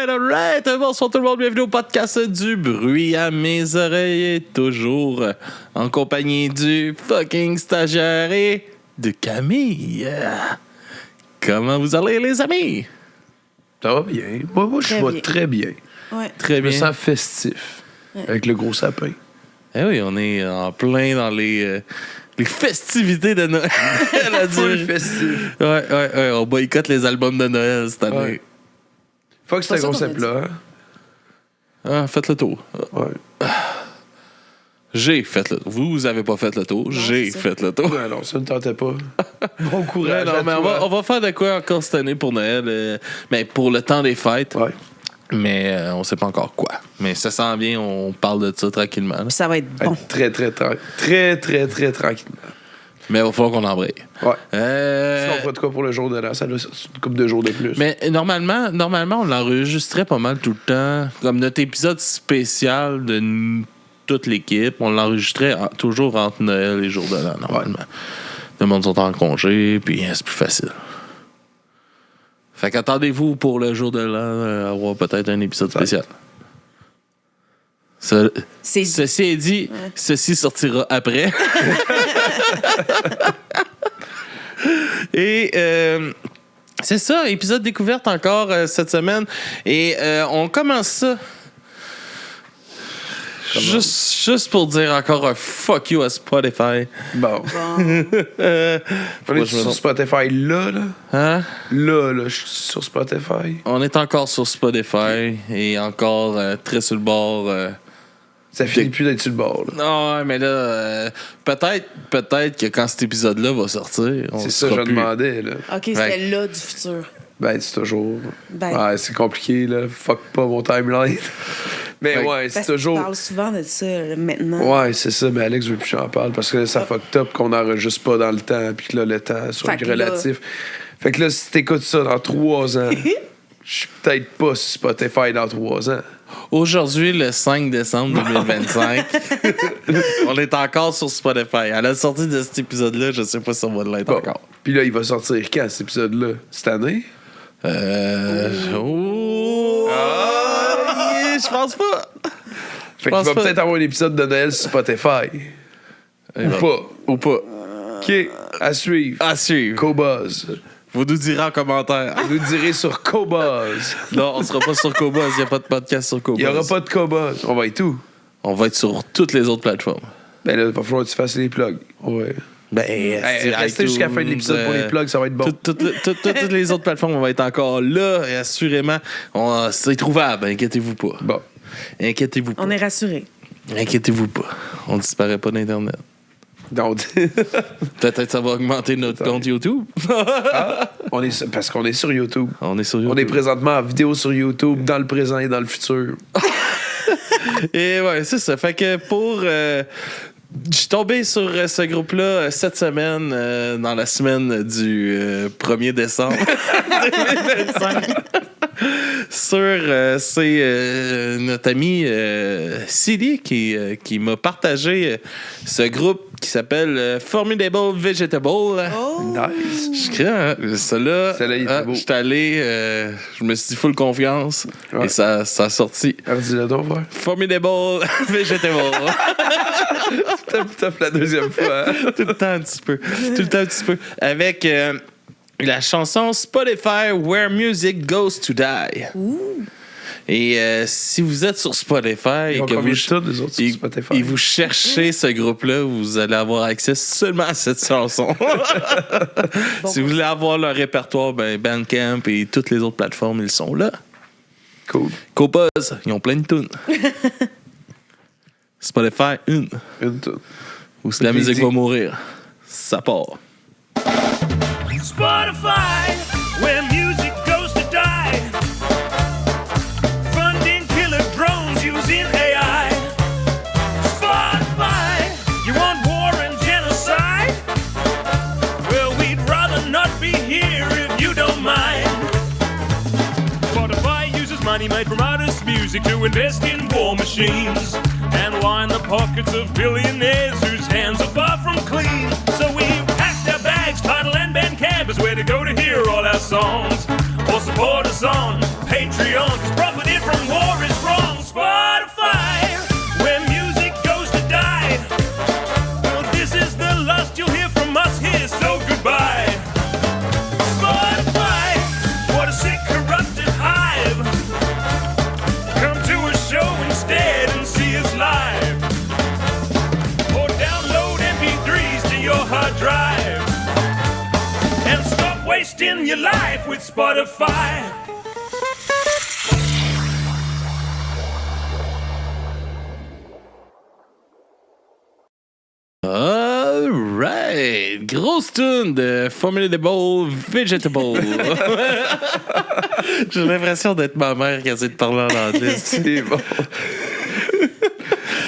alright. Bonsoir tout le monde, bienvenue au podcast du bruit à mes oreilles. Toujours en compagnie du fucking stagiaire et de Camille. Comment vous allez, les amis? Ça va bien. Moi je vais très bien. Ouais. Très bien. Je me sens festif. Ouais. Avec le gros sapin. Eh oui, on est en plein dans les festivités de Noël. Full festif. Ouais. On boycotte les albums de Noël cette année. Ouais. Fuck ce concept-là. Ah, faites le tour. Ouais. J'ai fait le tour. Vous avez pas fait le tour. J'ai fait le tour. Non, ça ne tentait pas. Bon courage. Non, mais on va faire de quoi encore cette année pour Noël. Mais pour le temps des fêtes. Ouais. Mais on sait pas encore quoi. Mais ça sent bien, on parle de ça tranquillement. Là. Ça va être bon. Très tranquillement. Mais il va falloir qu'on embraye. Ouais. Sinon, on fera de quoi pour le jour de l'an? Ça doit sortir une couple de jours de plus. Mais normalement, on l'enregistrait pas mal tout le temps. Comme notre épisode spécial de toute l'équipe, on l'enregistrait toujours entre Noël et les jours de l'an, normalement. Le monde sont en congé, puis c'est plus facile. Fait qu'attendez-vous pour le jour de l'an avoir peut-être un épisode spécial. Ceci est dit, ceci sortira après. Et c'est ça, épisode découverte encore cette semaine. Et on commence ça. Juste pour dire encore un fuck you à Spotify. Bon. On est sur Spotify là? Hein? Là, je suis sur Spotify. On est encore sur Spotify et encore très sur le bord. Ça finit plus d'être sur le bord. Là. Non, mais là, peut-être que quand cet épisode-là va sortir, c'est ça que je demandais. Là. OK, c'était là du futur. Ben, c'est toujours... Ouais, c'est compliqué, là. Fuck pas mon timeline. Mais ouais, c'est toujours... Tu parles souvent de ça maintenant. Ouais, c'est ça, mais Alex veut plus que j'en parle parce que là, ça fucked up qu'on n'enregistre pas dans le temps puis que là, le temps soit relatif. Fait que là, si t'écoutes ça dans 3 ans, je suis peut-être pas sur Spotify dans 3 ans. Aujourd'hui, le 5 décembre 2025, on est encore sur Spotify. À la sortie de cet épisode-là, je sais pas si on va l'être encore. Puis là, il va sortir quand, cet épisode-là? Cette année? Je pense pas. Fait qu'il va peut-être avoir un épisode de Noël sur Spotify. Ou pas. OK, à suivre. Cobuzz. Vous nous direz en commentaire. Vous nous direz sur Cobuzz. Non, on sera pas sur Cobuzz. Il n'y a pas de podcast sur Cobuzz. Il n'y aura pas de Cobuzz. On va être où? On va être sur toutes les autres plateformes. Ben là, il va falloir que tu fasses les plugs. Ouais. Restez jusqu'à la fin de l'épisode pour les plugs, ça va être bon. Toutes les autres plateformes, on va être encore là, et assurément. C'est trouvable, inquiétez-vous pas. Bon. Inquiétez-vous pas. On est rassurés. Inquiétez-vous pas. On disparaît pas d'Internet. Donc, peut-être que ça va augmenter notre compte YouTube. Parce qu'on est sur YouTube. On est sur YouTube. On est présentement en vidéo sur YouTube, dans le présent et dans le futur. Et ouais, c'est ça. Fait que pour... je suis tombé sur ce groupe-là cette semaine, dans la semaine du 1er décembre 2025. C'est notre ami Silly qui m'a partagé ce groupe qui s'appelle Formidable Vegetable. Oh. Nice. Je crée, celui-là, j'étais allé, je me suis dit full confiance et ça a sorti. Dis-le donc, ouais. Formidable Vegetable. T'as la deuxième fois. Hein? Tout le temps un petit peu. Avec la chanson Spotify Where Music Goes to Die. Ouh. Et si vous êtes sur Spotify et que vous cherchez ce groupe-là, vous allez avoir accès seulement à cette chanson. Si vous voulez avoir leur répertoire, Bandcamp et toutes les autres plateformes, ils sont là. Cool. Cobuzz, ils ont plein de tunes. Spotify, une tune. Ou si la musique va mourir, ça part. Spotify, where music goes to die. Funding killer drones using AI. Spotify, you want war and genocide? Well, we'd rather not be here if you don't mind. Spotify uses money made from artists' music to invest in war machines and line the pockets of billionaires whose hands are far from clean. So we packed our bags, Tidal and Bandcamp is where to go to hear all our songs. Or support us on Patreon, 'cause profit wasting your life with Spotify. Alright! Grosse tune de Formidable Vegetable. J'ai l'impression d'être ma mère qui essaie de parler en anglais. C'est bon.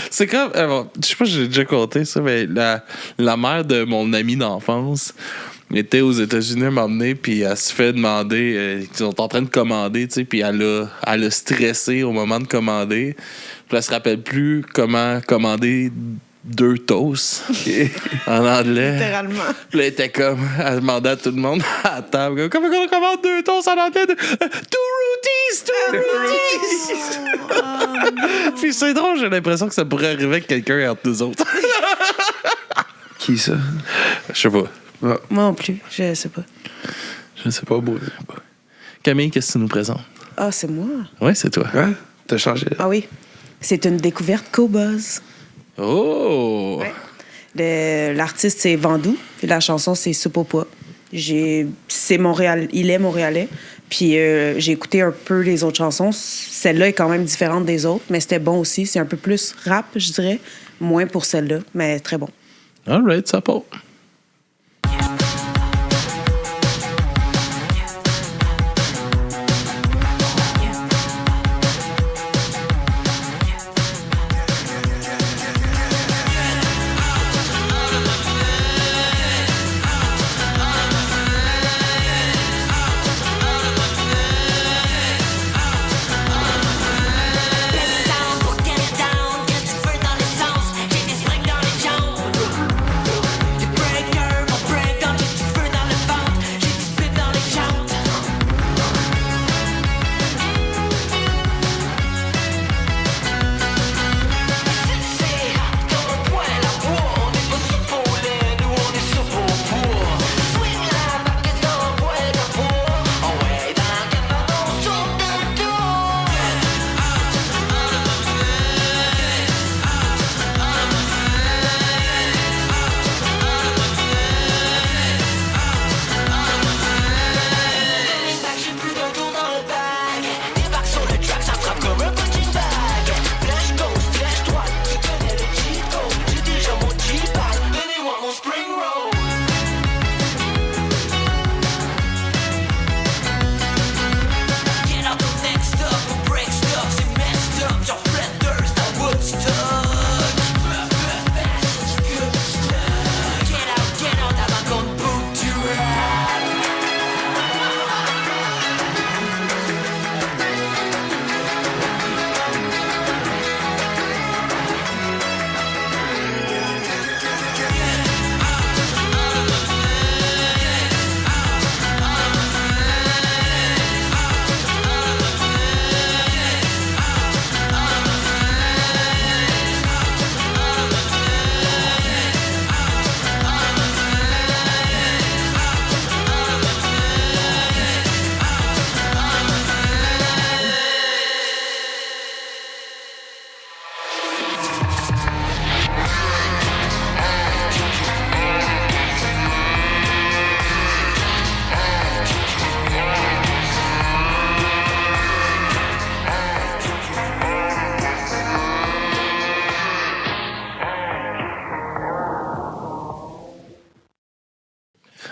C'est comme. Bon, je sais pas si j'ai déjà compté ça, mais la mère de mon ami d'enfance était aux États-Unis à m'emmener, puis elle se fait demander. Ils sont en train de commander, tu sais, puis elle a stressé au moment de commander. Puis elle se rappelle plus comment commander 2 toasts en anglais. Littéralement. Puis là, elle était comme. Elle demandait à tout le monde à la table comment on commande 2 toasts en anglais? 2 rooties! Puis c'est drôle, j'ai l'impression que ça pourrait arriver avec quelqu'un entre nous autres. Qui ça? Je sais pas. Ah, Moi non plus, je sais pas. Je sais pas. Camille, qu'est-ce que tu nous présentes? Ah, c'est moi. Oui, c'est toi. Hein? T'as changé? Ah oui. C'est une découverte Co-Buzz. Oh! Ouais. L'artiste, c'est Vandou. Puis la chanson, c'est Soupe au pois. C'est Montréal. Il est montréalais. Puis j'ai écouté un peu les autres chansons. Celle-là est quand même différente des autres, mais c'était bon aussi. C'est un peu plus rap, je dirais. Moins pour celle-là, mais très bon. All right, ça part.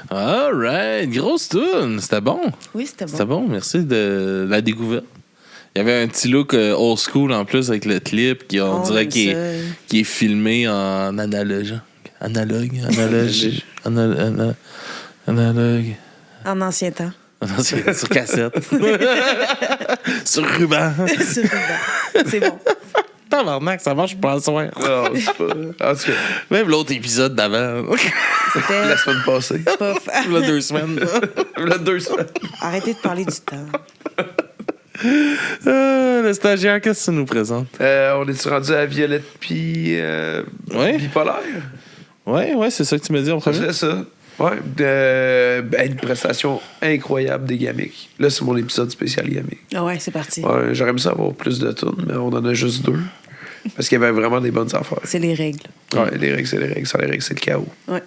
All right, grosse tune, c'était bon. Oui, c'était bon. C'était bon, merci de la découverte. Il y avait un petit look old school en plus avec le clip qui on dirait qui est filmé en analogue. Analogue. En ancien temps. Sur cassette. Sur ruban. Sur ruban. C'est bon. Tabarnak, ça marche pas le soir. Non, c'est pas. En tout cas, même l'autre épisode d'avant. C'était la semaine passée. pas Là, 2 semaines. Là, 2 semaines. Arrêtez de parler du temps. Le stagiaire, qu'est-ce que ça nous présente? On est-tu rendu à Violette puis Bipolaire? Ouais, c'est ça que tu m'as dit en premier. C'est ça. Ouais. Une prestation incroyable des Gamiques. Là, c'est mon épisode spécial Gamique. Ah ouais, c'est parti. Ouais, j'aurais aimé ça avoir plus de tunes, mais on en a juste 2. Parce qu'il y avait vraiment des bonnes affaires. C'est les règles. Ouais, les règles, c'est les règles. Sans les règles, c'est le chaos. Ouais.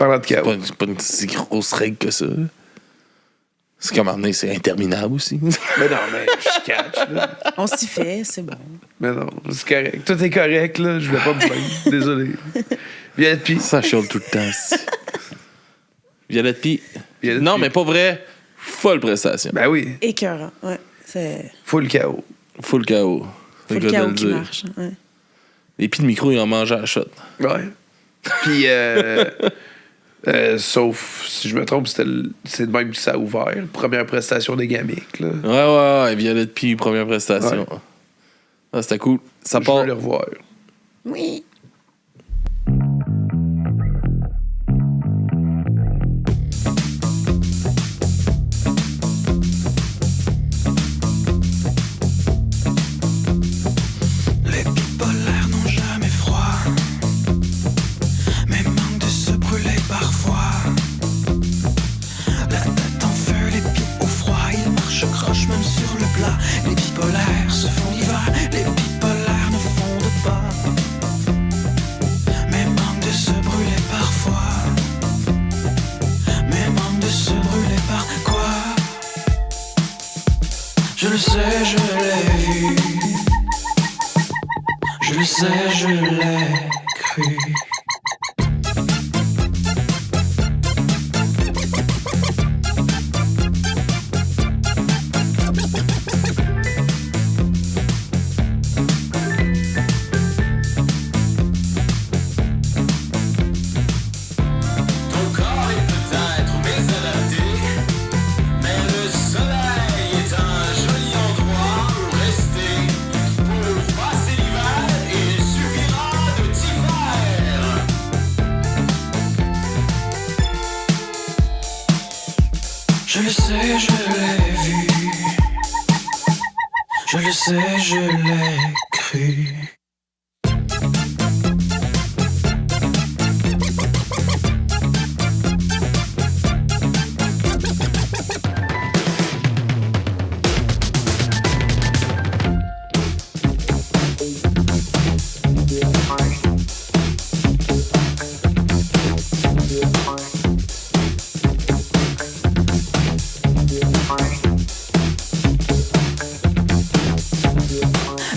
Parlant de chaos. C'est pas une si grosse règle que ça. C'est comme un c'est interminable aussi. Mais non, mais je catch, là. On s'y fait, c'est bon. Mais non, c'est correct. Tout est correct, là. Je voulais pas me plaindre. Désolé. Violette P. Ça chiale tout le temps. Violette P. Violette Non, P. mais pas vrai. Folle prestation. Ben oui. Écœurant, ouais. C'est Full chaos. Full KO. faut le chaos qui marche. Ouais. Et puis le micro, il en mange à la shot. Ouais. Puis, sauf, si je me trompe, c'est de même que ça a ouvert. Première prestation des Gamiques, là. Ouais. Violette P, première prestation. Ouais. Ah, c'était cool. Ça Je part. veux le revoir. Oui. Les bipolaires n'ont jamais froid, mais manquent de se brûler parfois. La tête en feu, les pieds au froid, ils marchent croche même sur le plat. Les bipolaires se font l'hiver, les bipolaires ne fondent pas, mais manquent de se brûler parfois. Mais manquent de se brûler par quoi? Je le sais, je l'ai vu. Je le sais, je l'ai cru. Ton corps est peut-être mésadapté, mais le soleil est un joli endroit où rester. Pour passer l'hiver, il suffira de t'y faire. Je le sais, je l'ai vu. Je le sais, je l'ai cru.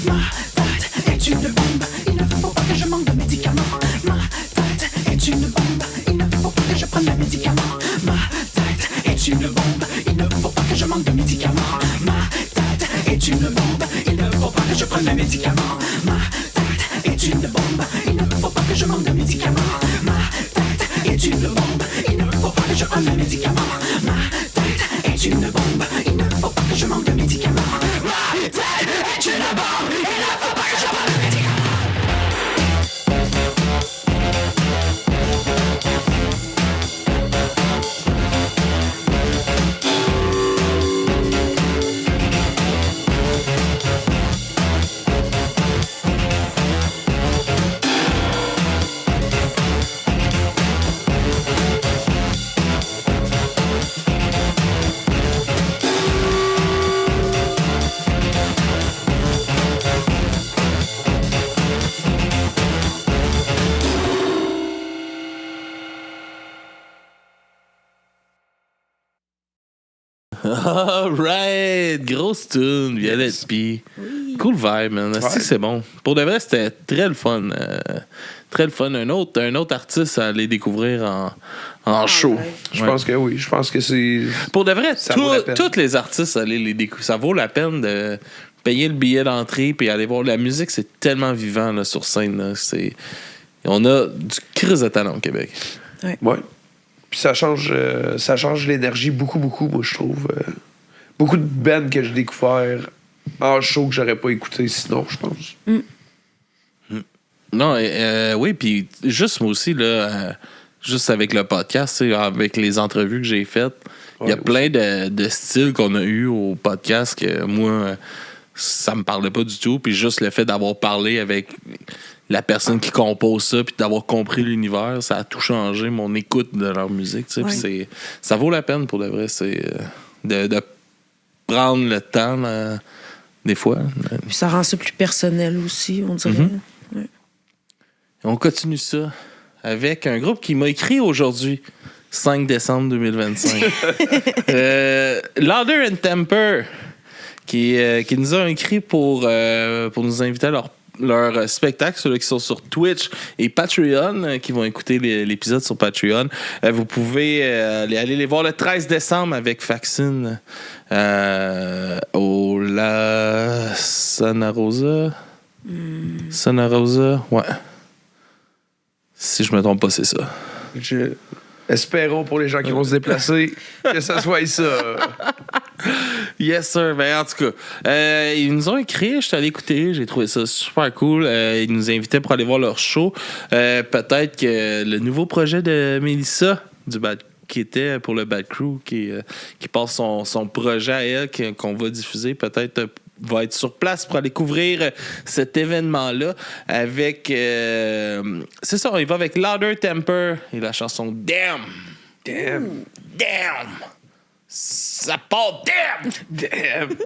Ma tête est une bombe, il ne faut pas que je manque de médicaments. Ma tête est une bombe, il ne faut pas que je prenne mes médicaments. Ma tête est une bombe, il ne faut pas que je manque de médicaments. Ma tête est une bombe, il ne faut pas que je prenne mes médicaments. Ma tête est une bombe, il ne faut pas que je manque de médicaments. Ma tête est une bombe, il ne faut pas que je prenne mes médicaments. Ma tête est une bombe, il ne faut pas que je manque de médicaments. Ma tête est une bombe, il ne faut pas que je prenne mes médicaments. Alright! Grosse tune, Violette P. Cool vibe, man. Asti que c'est bon. Pour de vrai, c'était très le fun. Très le fun. Un autre artiste à aller découvrir en show. Je pense que oui. Je pense que c'est. Pour de vrai, Ça vaut la peine. tous les artistes, aller les découvrir. Ça vaut la peine de payer le billet d'entrée puis aller voir. La musique, c'est tellement vivant là, sur scène. Là. On a du crise de talent au Québec. Ouais. Puis ça change l'énergie beaucoup, moi, je trouve. Beaucoup de bands que j'ai découvert en show que j'aurais pas écouté sinon, je pense. Non, oui, puis juste moi aussi, là, juste avec le podcast, avec les entrevues que j'ai faites, il y a plein de styles qu'on a eu au podcast que moi, ça me parlait pas du tout. Puis juste le fait d'avoir parlé avec la personne qui compose ça, puis d'avoir compris l'univers, ça a tout changé, mon écoute de leur musique. Tu sais, puis ça vaut la peine pour de vrai. C'est de prendre le temps, là, des fois. Puis ça rend ça plus personnel aussi, on dirait. On continue ça avec un groupe qui m'a écrit aujourd'hui, 5 décembre 2025. Louder and Temper, qui nous a écrit pour nous inviter à leur spectacle, ceux-là qui sont sur Twitch et Patreon, qui vont écouter l'épisode sur Patreon. Vous pouvez aller les voir le 13 décembre avec Faxine au La Santa Rosa. Santa Rosa, ouais. Si je me trompe pas, c'est ça. Espérons pour les gens qui vont se déplacer que ça soit ça. Yes, sir. Ben, en tout cas, ils nous ont écrit, je suis allé écouter, j'ai trouvé ça super cool. Ils nous invitaient pour aller voir leur show. Peut-être que le nouveau projet de Mélissa, qui était pour le Bad Crew, qui passe son projet à elle, qu'on va diffuser, peut-être va être sur place pour aller couvrir cet événement-là avec... c'est ça, il va avec Louder Temper et la chanson Damn. Damn. Damn. Ça part damn. Damn.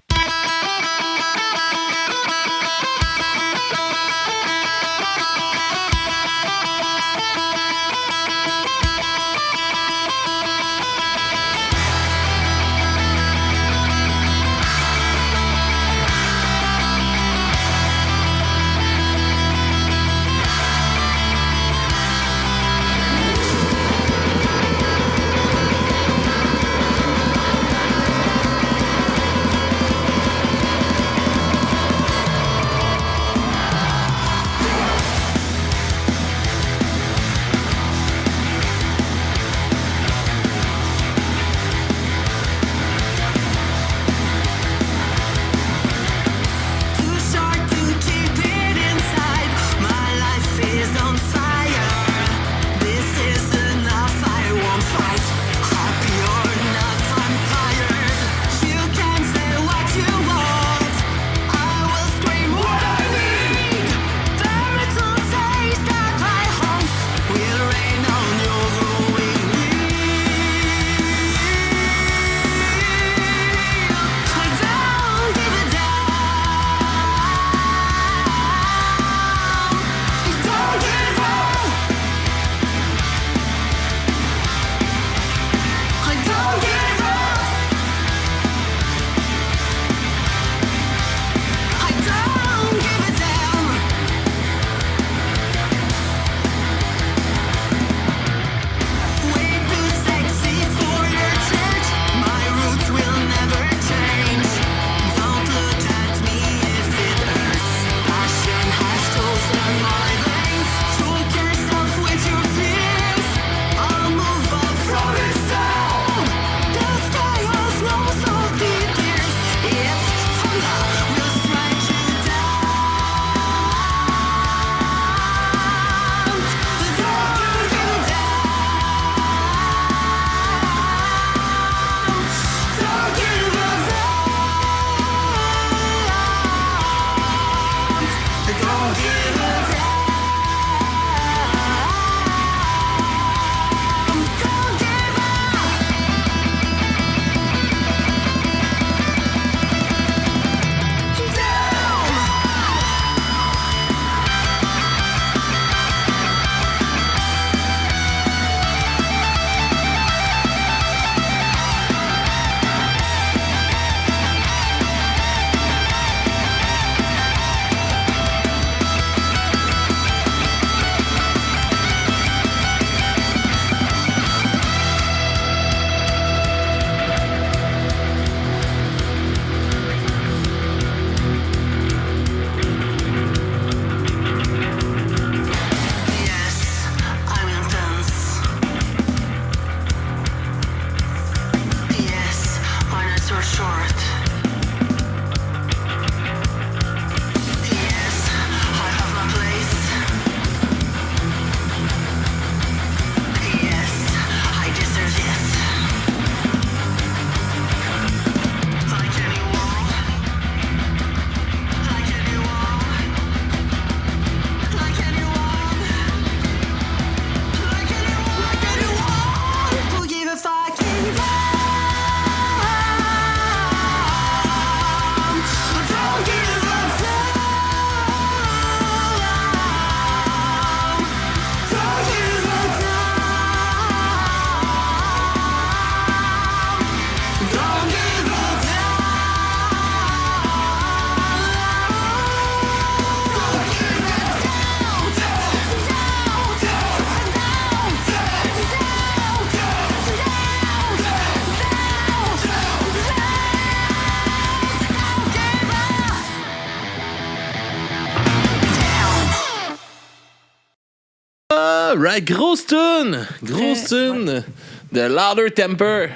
Ah, right, grosse tune! Grosse tune de Louder Temper.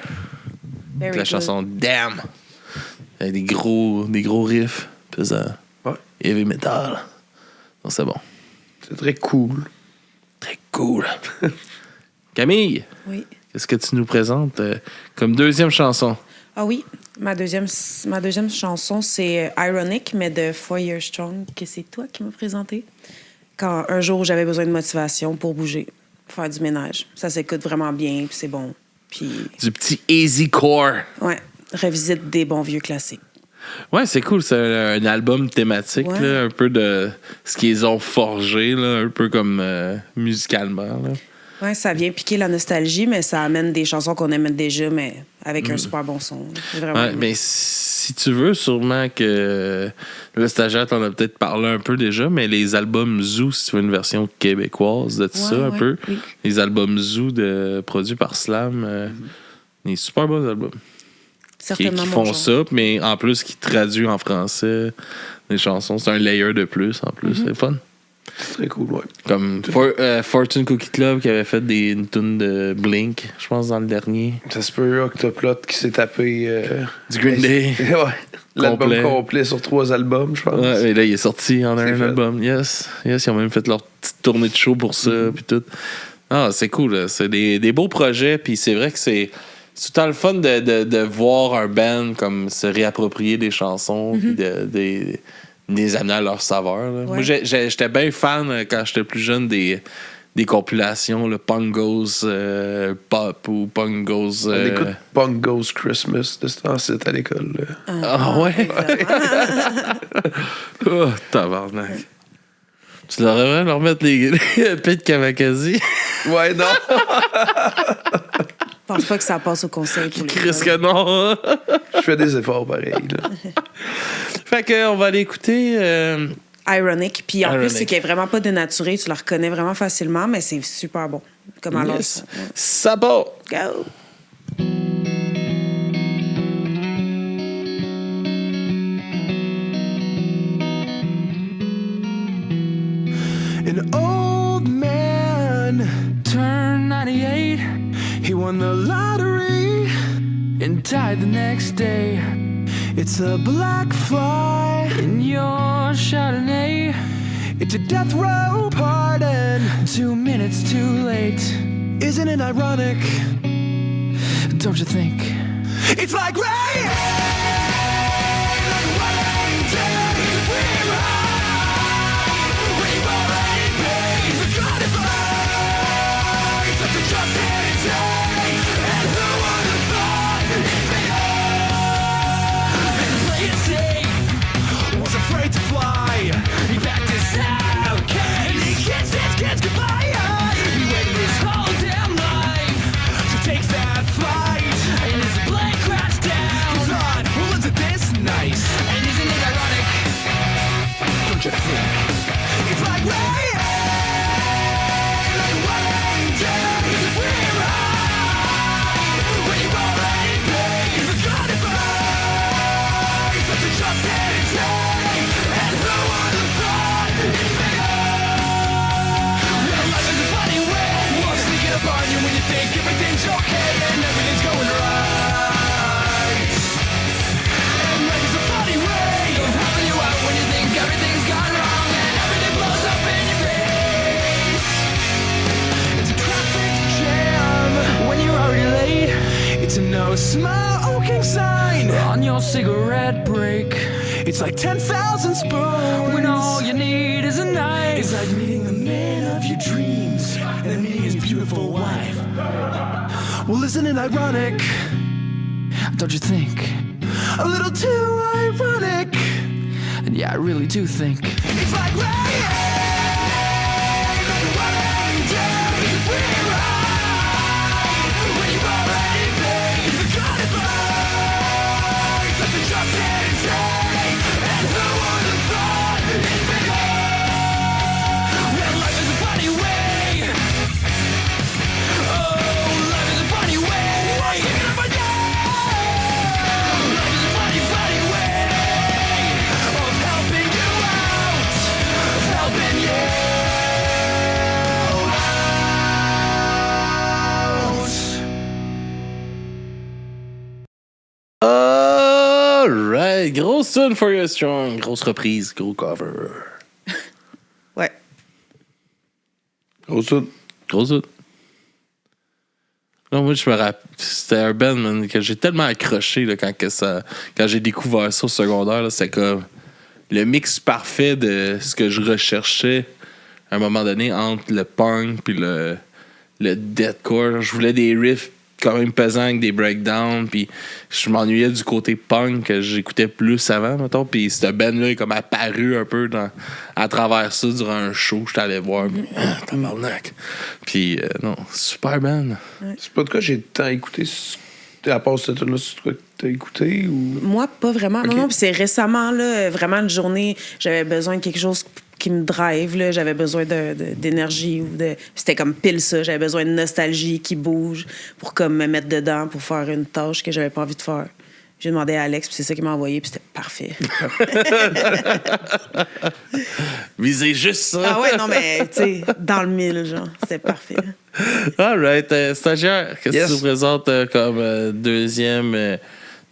Very La good. chanson Damn. Avec des gros riffs pesants. Ouais. Heavy metal. Donc c'est bon. C'est très cool. Très cool. Camille, Oui. qu'est-ce que tu nous présentes comme deuxième chanson? Ah oui, ma deuxième chanson, c'est Ironic, mais de 4 Years Strong, que c'est toi qui m'as présenté. Quand un jour, j'avais besoin de motivation pour bouger, faire du ménage. Ça s'écoute vraiment bien, puis c'est bon. Puis, Du petit easy core. ouais, revisite des bons vieux classiques. Ouais, c'est cool. C'est un album thématique, Ouais. là, un peu de ce qu'ils ont forgé, là, un peu comme musicalement. Là. Ouais, ça vient piquer la nostalgie, mais ça amène des chansons qu'on aimait déjà, mais avec un super bon son. C'est vraiment Ouais, bien. mais si tu veux, sûrement que le stagiaire t'en a peut-être parlé un peu déjà, mais les albums Zoo, si tu veux une version québécoise de tout ça, un ouais, peu. oui. Les albums Zoo produits par Slam, des super bons albums. Qui Certainement mon font genre. ça, mais en plus qui traduisent en français les chansons. C'est un layer de plus en plus. C'est fun. C'est très cool, ouais. Comme Fortune Cookie Club qui avait fait une tune de Blink, je pense, dans le dernier. Ça se peut, Octoplot qui s'est tapé. Du Green Day. Ouais. L'album Complet. complet sur 3 albums, je pense. Ouais, et là, il est sorti en C'est un fait. album. Yes, ils ont même fait leur petite tournée de show pour ça, puis tout. Ah, c'est cool, là. C'est des beaux projets, puis c'est vrai que c'est tout le temps le fun de voir un band comme se réapproprier des chansons, puis des amener à leur saveur. Là. Ouais. Moi, j'étais bien fan quand j'étais plus jeune des compilations, le Punk Goes Pop ou Punk Goes. On écoute Punk Goes Christmas de ce temps-ci à l'école. Là. Ah ouais? Oh, tabarnak. Tu devrais leur mettre les Pete Kamakazi. Ouais, non. Je pense pas que ça passe au conseil pour les Chris que non. Je fais des efforts pareils. Là. Fait que on va aller écouter. Ironic. Puis en Ironic. plus, c'est qu'elle est vraiment pas dénaturée. Tu la reconnais vraiment facilement, mais c'est super bon. Comme à Yes. l'os. Ça va. Go! An old man turned 98. He won the lottery and died the next day. It's a black fly in your Chardonnay. It's a death row pardon, 2 minutes too late. Isn't it ironic? Don't you think? It's like rain, like rain down the free ride. We've already paid for codified such a just day. And who would have thought Mr. Play It Safe was afraid to fly. He backed his outcast. He can't stand kids goodbye. He waited his whole damn life to take that flight. And his plane crashed down. He thought, well, isn't this nice? And isn't it ironic? Don't you think? It's like rain, like rain down the free ride. When you've already paid for codified such a just day. And who would have thought it'd be well, life is a funny way. Love sneaking up on you when you think everything's okay and everything's going right. And life is a funny way of helping you out when you think everything's gone wrong and everything blows up in your face. It's a traffic jam when you're already late. It's a no smoking sign on your cigarette break. It's like 10,000 spoons when all you need is a knife. It's like meeting the man of your dreams and then meeting his beautiful wife. Well, isn't it ironic? Don't you think? A little too ironic. And yeah, I really do think it's like rain, like rain down the free ride. When you've already paid for codified such a just day. And who would have thought it'd be well, life is a funny way. Oh, life is a funny way. Life is a funny, funny way of helping you out, helping Alright, grosse tune For You Strong. Grosse reprise, gros cover. Ouais. Gros ça. Gros tune. Non, moi, je me rappelle. C'était un band, man, que j'ai tellement accroché là, quand j'ai découvert ça au secondaire. Là, c'était comme le mix parfait de ce que je recherchais à un moment donné entre le punk puis le deathcore. Je voulais des riffs quand même pesants avec des breakdowns, puis je m'ennuyais du côté punk que j'écoutais plus avant, mettons. Puis cette band-là est comme apparu un peu à travers ça durant un show. J'étais allé voir, tabarnak. Puis non, super band. C'est pas de quoi j'ai tant écouté. À part cette tune-là, c'est de quoi que t'as écouté ou. Moi, pas vraiment. Ok. Non, puis c'est récemment, là, vraiment une journée, j'avais besoin de quelque chose qui me drive, là. J'avais besoin d'énergie. C'était comme pile ça. J'avais besoin de nostalgie qui bouge pour comme me mettre dedans pour faire une tâche que j'avais pas envie de faire. J'ai demandé à Alex, puis c'est ça qu'il m'a envoyé, puis c'était parfait. Visez juste ça. Ah ouais, non, mais tu sais, dans le mille, genre. C'était parfait. Alright, stagiaire, qu'est-ce que tu nous présentes comme deuxième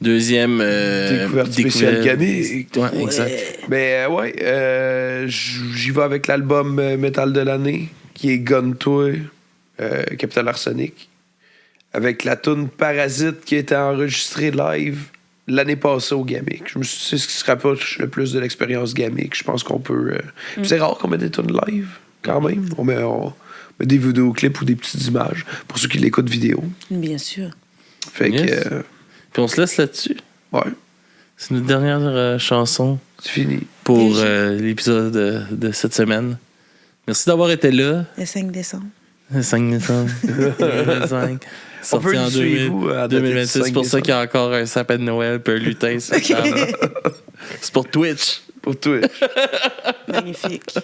Découverte spéciale gamique. Ouais, exact. Ben ouais, j'y vais avec l'album Metal de l'année, qui est Gun Toy, Capital Arsenic, avec la tune Parasite qui a été enregistrée live l'année passée au Gamic. Je me suis dit, c'est ce qui se rapproche le plus de l'expérience Gamic. Je pense qu'on peut. C'est rare qu'on mette des tunes live, quand même. On met des vidéoclips ou des petites images pour ceux qui l'écoutent vidéo. Bien sûr. Fait Yes. que. Puis on se laisse là-dessus. Ouais, C'est notre dernière chanson c'est fini. pour l'épisode de cette semaine. Merci d'avoir été là. Le 5 décembre. Le 5 décembre 2025. On peut Sorti en nous suivre à dater du 2026. C'est 5 pour ça décembre. qu'il y a encore un sapin de Noël puis un lutin. C'est pour Twitch. Pour Twitch. Magnifique.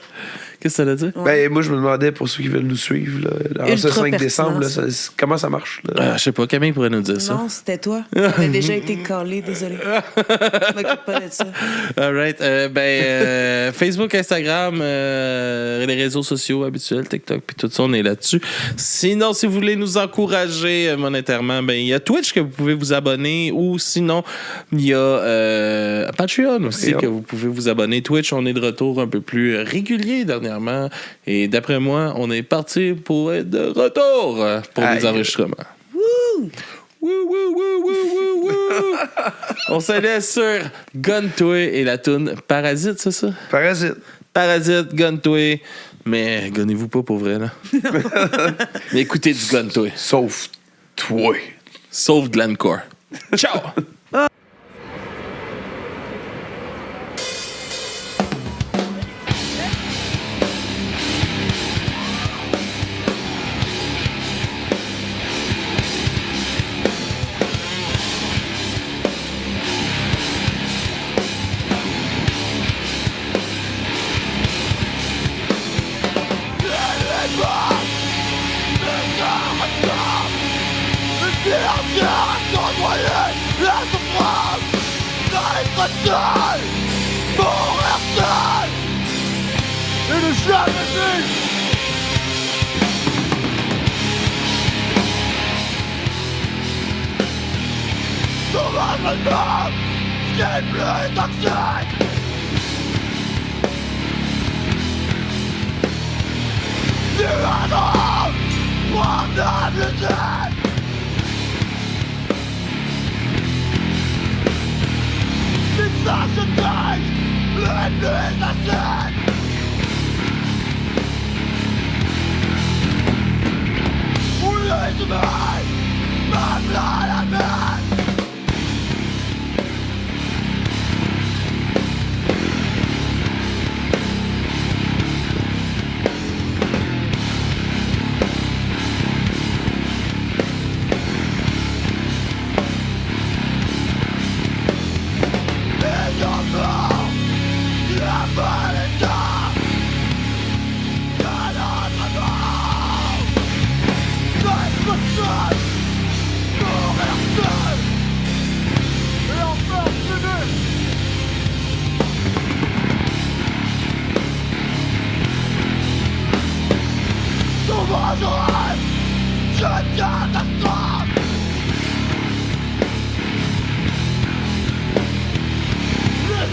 Qu'est-ce que ça veut dire? Ben, moi, je me demandais pour ceux qui veulent nous suivre, là, en ce Ultra 5 décembre, là, pertinence. comment ça marche? Là? Je sais pas, Camille pourrait nous dire ça. Non, c'était toi. T'avais déjà été collé, désolé. Je m'occupe pas de ça. Alright. Facebook, Instagram, les réseaux sociaux habituels, TikTok, puis tout ça, on est là-dessus. Sinon, si vous voulez nous encourager monétairement, ben il y a Twitch que vous pouvez vous abonner, ou sinon, il y a Patreon aussi que vous pouvez vous abonner. Twitch, on est de retour un peu plus régulier dernièrement. Et d'après moi, on est parti pour être de retour pour les enregistrements. Wouh! Wouh, wouh, wouh, wouh, wouh, wouh. On se laisse sur Gun Toy et la toune Parasite, c'est ça? Parasite. Parasite, Gun Toy. Mais gonnez-vous pas pour vrai, là. Mais écoutez du Gun Toy. Sauf toi. Sauf Glencore. Ciao!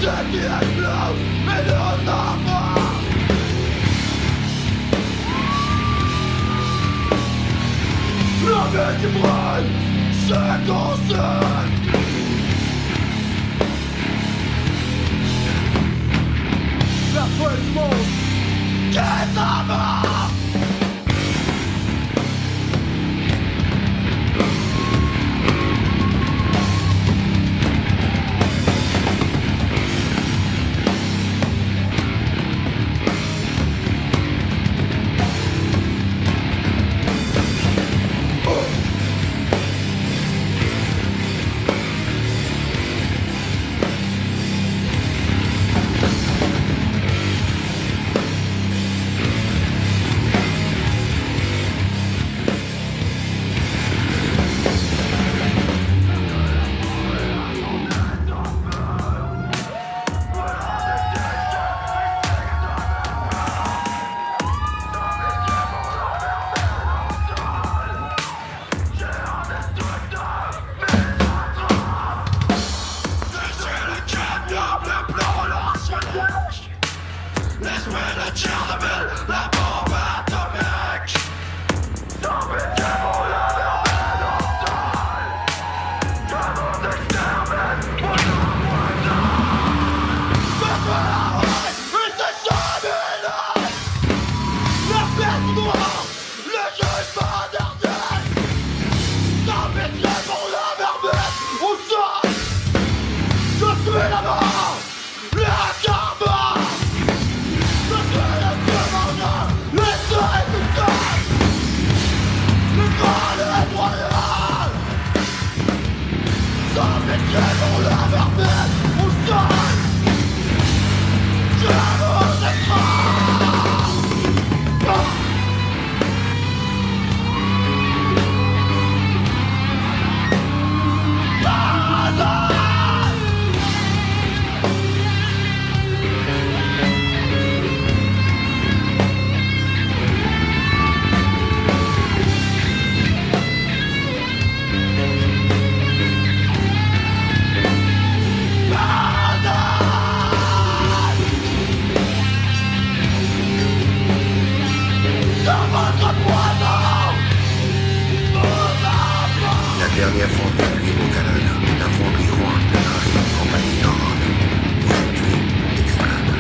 ce qui explose, mais nos enfants. L'armée qui brûle, c'est qu'on sait. La fin du monde, qu'est-ce qu'on va? La dernière fonderie au Canada, la fonderie Juan de l'ancienne compagnie normande, située extrême.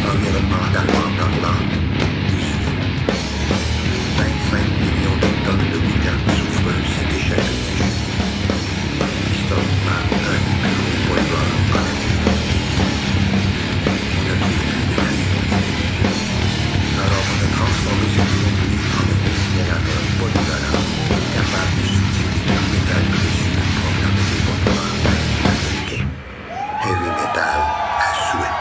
Environnement d'Allemand normand du Sud. 25 millions de tonnes de boucan souffreuses et déchets de tissu. Historiquement, un des plus gros pollueurs en Amérique. On ne trouve plus de cuivre. Alors on a transformé cette fonderie en un incinérateur polyvalent, capable de substituer le métal précieux provenant de développements américains. Heavy metal à souhait.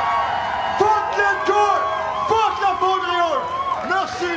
Fuck l'Encore! Fuck la Fonderie! Merci!